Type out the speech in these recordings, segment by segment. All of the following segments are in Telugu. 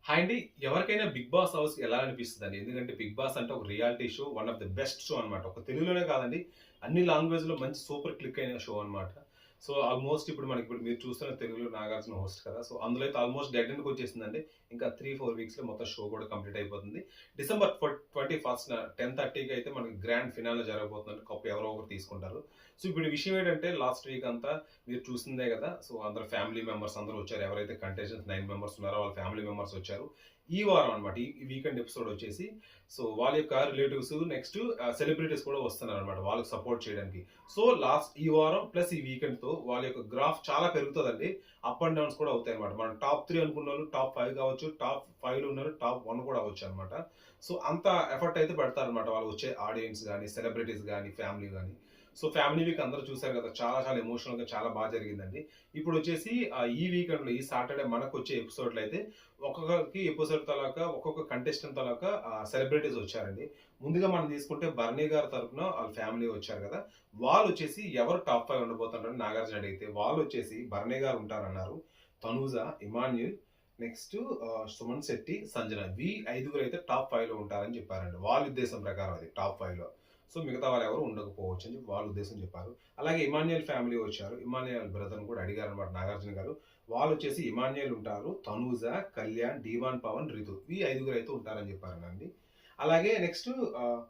హాయ్ అండి. ఎవరికైనా 'బిగ్ బాస్' హౌస్ ఎలా అనిపిస్తదండి? ఎందుకంటే 'బిగ్ బాస్' అంటే ఒక reality show. One of the best show అన్నమాట. ఒక తెలుగులోనే కాదండి, అన్ని లాంగ్వేజ్‌లో మంచి సూపర్ క్లిక్ అయిన షో అన్నమాట. సో, ఆల్మోస్ట్ ఇప్పుడు మీరు చూస్తున్న తెలుగులో 'నాగార్జున' హోస్ట్ కదా! సో, అందులో అయితే ఆల్మోస్ట్ డెడ్ ఎండ్‌కొచ్చేసిందండి. ఇంకా 3, 4 వీక్స్‌లో మొత్తం షో కూడా కంప్లీట్ అయిపోతుంది. డిసెంబర్ 21న 10:30కి అయితే మనకి గ్రాండ్ ఫినాలే జరగబోతుందండి. కప్ ఎవరో ఒకరు తీసుకుంటారు. సో, ఇప్పుడు విషయం ఏంటంటే లాస్ట్ వీక్ అంతా మీరు చూసిందే కదా! సో, అందరు ఫ్యామిలీ మెంబర్స్ అందరూ వచ్చారు. ఎవరైతే కంటెస్టెంట్స్ 9 మెంబర్స్ ఉన్నారో వాళ్ళ ఫ్యామిలీ మెంబర్స్ వచ్చారు. ఈ వారం అన్నమాట. ఈ వీకెండ్ ఎపిసోడ్ వచ్చేసి సో, వాళ్ళ యొక్క రిలేటివ్స్ నెక్స్ట్ సెలబ్రిటీస్ కూడా వస్తున్నారన్నమాట వాళ్ళకి సపోర్ట్ చేయడానికి. సో, ఈ వారం ప్లస్ ఈ వీకెండ్‌తో వాళ్ళ యొక్క గ్రాఫ్ చాలా పెరుగుతదండి. అప్ అండ్ డౌన్స్ కూడా అవుతాయన్నమాట. మనం టాప్ 3 అనుకున్నోళ్ళు టాప్ 5 కావచ్చు. టాప్ 5లో ఉన్నోళ్ళు టాప్ 1 కూడా అవ్వచ్చన్నమాట. సో, అంత ఎఫర్ట్ అయితే పెడతారన్నమాట. వాళ్ళు వచ్చే ఆడియన్స్ గాని, సెలబ్రిటీస్ గాని, ఫ్యామిలీ గాని. సో, ఫ్యామిలీ వీక్ అందరూ చూసారు కదా! చాలా చాలా ఎమోషనల్‌గా చాలా జరిగిందండి. ఇప్పుడొచ్చేసి ఈ వీకెండ్‌లో ఈ సాటర్‌డే మనకొచ్చే ఎపిసోడ్‌లో అయితే ఒక్కొక్కరికి ఎపిసోడ్ తలాకా ఒక్కొక్క కంటెస్టెంట్ తలాకా సెలబ్రిటీస్ వచ్చారండి. ముందుగా మనం తీసుకుంటే భరణి గారి తరపున ఆళ్ళ ఫ్యామిలీ వచ్చారు కదా! వాళ్ళొచ్చేసి ఎవరు టాప్ 5 ఉండబోతున్నారని నాగార్జున అడిగితే వాళ్ళొచ్చేసి భరణి గారు ఉంటారన్నారు. Tanuja, Emmanuel next Suman Shetty, Sanjana. ఐదుగురైతే టాప్ 5లో ఉంటారని చెప్పారండి. వాళ్ళ ఉద్దేశం ప్రకారం అది టాప్ 5లో. సో, మిగతా వాళ్ళెవరు ఉండకపోవచ్చు అని చెప్పి వాళ్ళ ఉద్దేశం చెప్పారు. అలాగే ఇమాన్యుయల్ ఫ్యామిలీ వచ్చారు. ఇమాన్యుయల్ బ్రదర్‌ని కూడా అడిగారన్నమాట నాగార్జున గారు. వాళ్ళొచ్చేసి ఇమాన్యుయల్ ఉంటారు. తనూజ, కళ్యాణ్, డీవాన్ పవన్, రితు. ఈ ఐదుగురైతే ఉంటారని చెప్పారండి. అలాగే నెక్స్ట్ ఆహ్,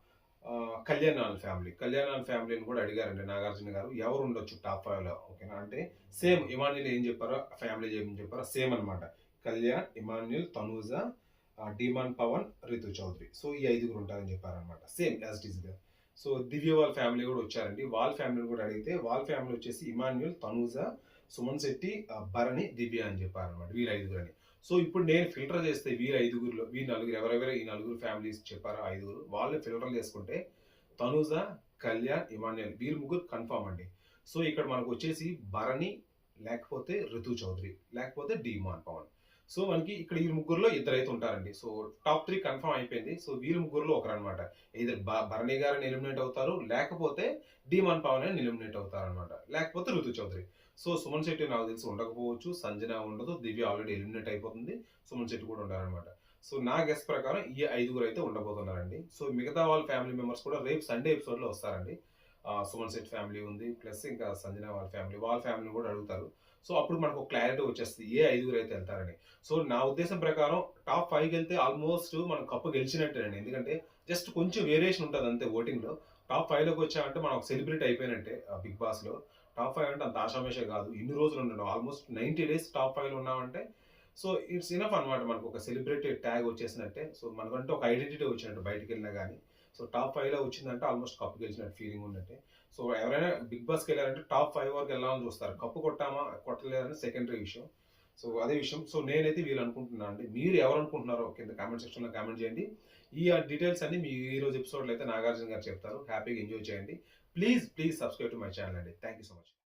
కళ్యాణ్ ఆళ్ళ ఫ్యామిలీ. కళ్యాణ్ ఆళ్ళ ఫ్యామిలీని కూడా అడిగారండి నాగార్జున గారు. ఎవరు ఉండొచ్చు టాప్ 5లో ఓకేనా? అంటే సేమ్ ఇమాన్యుయల్ ఏం చెప్పారో, ఫ్యామిలీ ఏం చెప్పారో సేమ్ అన్నమాట. Kalyan, Emmanuel, Tanuja, Demon Pawan, Ritu Chaudhary. So, ఈ ఐదుగురు ఉంటారని చెప్పారన్నమాట. సేమ్ యాజ్ ఇట్ ఈస్‌గా. సో, దివ్య వాళ్ళ ఫ్యామిలీ కూడా వచ్చారండి. వాళ్ళ ఫ్యామిలీని కూడా అడిగితే వాళ్ళ ఫ్యామిలీ వచ్చేసి ఇమాన్యుయల్, తనూజ, సుమన్ శెట్టి, భరణి, దివ్య అని చెప్పారన్నమాట. వీళ్ళు ఐదుగురని. సో, ఇప్పుడు నేను ఫిల్టర్ చేస్తే వీరి నలుగురు ఎవరెవరు ఈ నలుగురు ఫ్యామిలీస్ చెప్పారో ఐదుగురు వాళ్ళని ఫిల్టర్ చేసుకుంటే తనూజ, కళ్యాణ్, ఇమాన్యుయల్ వీళ్ళు ముగ్గురు కన్ఫర్మ్ అండి. సో, ఇక్కడ మనకు వచ్చేసి భరణి, లేకపోతే రితు చౌదరి, లేకపోతే డీమాన్ పవన్. సో, మనకి ఇక్కడ ఈ ముగ్గురులో ఇద్దరైతే ఉంటారండి. సో, టాప్ 3 కన్ఫర్మ్ అయిపోయింది. సో, వీళ్ళు ముగ్గురులో ఒకరనమాట. ఎయిదర్ భరణి గారని ఎలిమినేట్ అవుతారు. లేకపోతే డీమాన్ పవన్ అని ఎలిమినేట్ అవుతారనమాట. లేకపోతే ఋతు చౌదరి. సో, సుమన్ శెట్టి నాకు తెలిసి ఉండకపోవచ్చు. సంజన ఉండదు. దివ్య ఆల్రెడీ ఎలిమినేట్ అయిపోతుంది. సుమన్ శెట్టి కూడా ఉండాలనమాట. సో, నా గెస్ ప్రకారం ఈ ఐదుగురు అయితే ఉండబోతున్నారండి. సో, మిగతా వాళ్ళ ఫ్యామిలీ మెంబర్స్ కూడా రేపు సండే ఎపిసోడ్‌లో వస్తారండి. సుమన్ శెట్టి ఫ్యామిలీ ఉంది. ప్లస్ ఇంకా సంజన వాళ్ళ ఫ్యామిలీని కూడా అడుగుతారు. సో, అప్పుడు మనకు క్లారిటీ వచ్చేస్తది. ఏ ఐదుగురు అయితే వెళ్తారని. సో, నా ఉద్దేశం ప్రకారం టాప్ 5కి వెళ్తే ఆల్మోస్ట్ మనం కప్ గెలిచినట్టేనండి. ఎందుకంటే జస్ట్ కొంచెం వేరియేషన్ ఉంటది అంతే ఓటింగ్‌లో. టాప్ 5లోకి వచ్చామంటే మనం ఒక సెలబ్రిటీ అయిపోయినట్టే బిగ్ బాస్‌లో. టాప్ 5 అంటే అంత ఆషామాషీ కాదు. ఇన్ని రోజులు ఉండడం ఆల్మోస్ట్ 90 డేస్ టాప్ 5లో ఉన్నామంటే సో, ఇట్స్ ఇనఫ్ అన్నమాట. మనకు ఒక సెలబ్రిటీ ట్యాగ్ వచ్చేసినట్టే. సో, మనకంటూ ఒక ఐడెంటిటీ వచ్చినట్టు బయటికెళ్ళినా గాని. సో, టాప్ 5లో వచ్చిందంటే ఆల్మోస్ట్ కప్ గెలిచినట్టు ఫీలింగ్ ఉన్నట్టే. సో, ఎవరైనా బిగ్ బాస్‌కి వెళ్లారంటే టాప్ 5 వరకు వెళ్ళాలని చూస్తారు. కప్పు కొట్టామా, కొట్టలేదని సెకండరీ విషయం. సో, అదే విషయం. సో, నేనైతే వీళ్ళు అనుకుంటున్నాను అండి. మీరు ఎవరు అనుకుంటున్నారో కింద కామెంట్ సెక్షన్‌లో కామెంట్ చేయండి. ఈ డీటెయిల్స్ అన్ని మీ ఈ రోజు ఎపిసోడ్‌లో అయితే నాగార్జున గారు చెప్తారు. హ్యాపీగా ఎంజాయ్ చేయండి. Please subscribe to my channel అండి. Thank you so much.